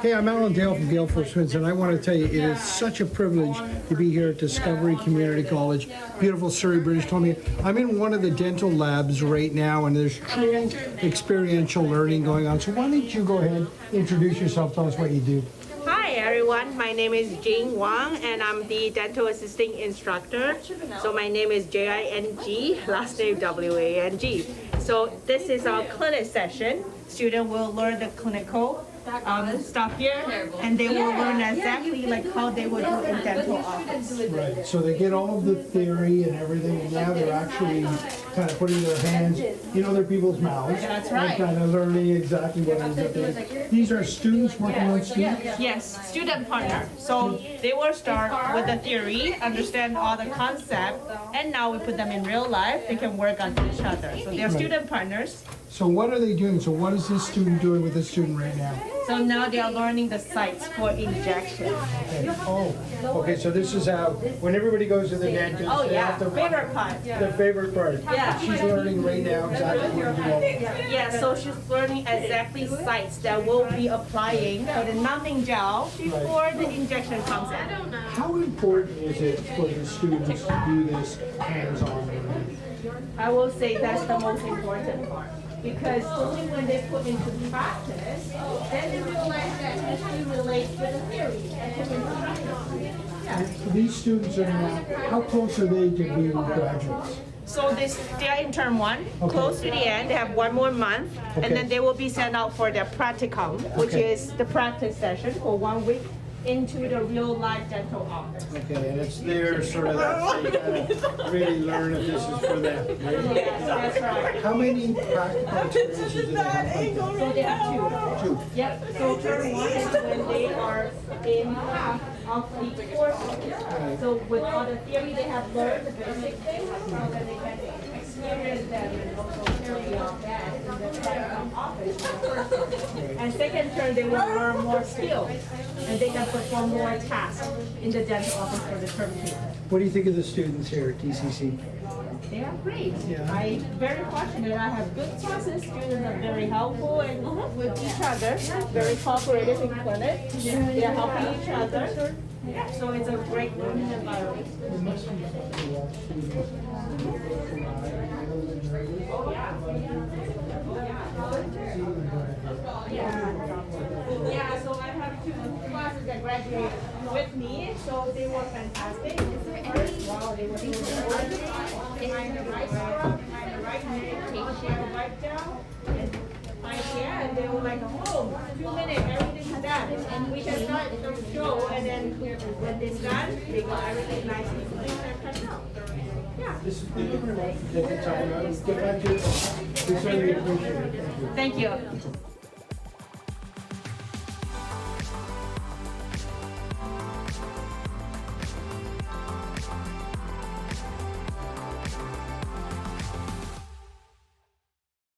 Hey, I'm Alan Dale from Gale Force Winds, and I want to tell you, it is such a privilege to be here at Discovery Community College, beautiful Surrey, British Columbia. I'm in one of the dental labs right now, and there's true experiential learning going on. So why don't you go ahead, introduce yourself, tell us what you do. Hi everyone, my name is Jing Wang and I'm the dental assisting instructor. So my name is Jing, last name Wang. So this is our clinic session. Student will learn the clinical stuff here and they will learn exactly like how they would do in dental office. Right, so they get all of the theory and everything, and now they're actually kind of putting their hands in other people's mouths. That's right. And kind of learning exactly what it is that they're doing. These are students working on students? Yes, student partner. So they will start with the theory, understand all the concept, and now we put them in real life. They can work on each other. So they're student partners. So what are they doing? So what is this student doing with this student right now? So now they are learning the sites for injection. Okay. Oh, okay, so this is how, when everybody goes to the dentist, Oh they yeah, have to favorite part. the favorite part. Yeah. She's learning right now exactly what to do all of that. Yeah, so she's learning exactly sites that we'll be applying for the numbing gel before the injection comes in. How important is it for the students to do this hands-on learning? I will say that's the most important part. Because only when they put into practice, then they realize that history relates with the theory and put into practice. Yeah. These students are now, how close are they to being graduates? So they are in term one, close to the end. They have one more month, and then they will be sent out for their practicum, which is the practice session for 1 week into the real life dental office. Okay, and it's there sort of that they kind of really learn if this is for them. Right? Yes, that's right. How many practical experiences do they have? So they have two. Two. Yep, so term one is when they are in half of the courses. So with all the theory they have learned, the basic things, so that they can experience them and also carry on that in the practical office for the first term. And second term, they will learn more skills and they can perform more tasks in the dental office for the term two. What do you think of the students here at DCC? They are great. Yeah. I'm very fortunate. I have good classes. Students are very helpful and with each other, very cooperative in clinic. They are helping each other. Yeah, so it's a great learning environment. It must be fun to watch students. Yeah, so I have two classes that graduate with me, so they were fantastic. Wow, they were doing behind the right arm, behind the right hand, take right down, and and they were like, oh, 2 minutes, everything's done. And we can start the show, and then when it's done, they got everything nicely clean and cut out. Yeah. This is the time. Get back to it. We certainly appreciate it. Thank you. Thank you.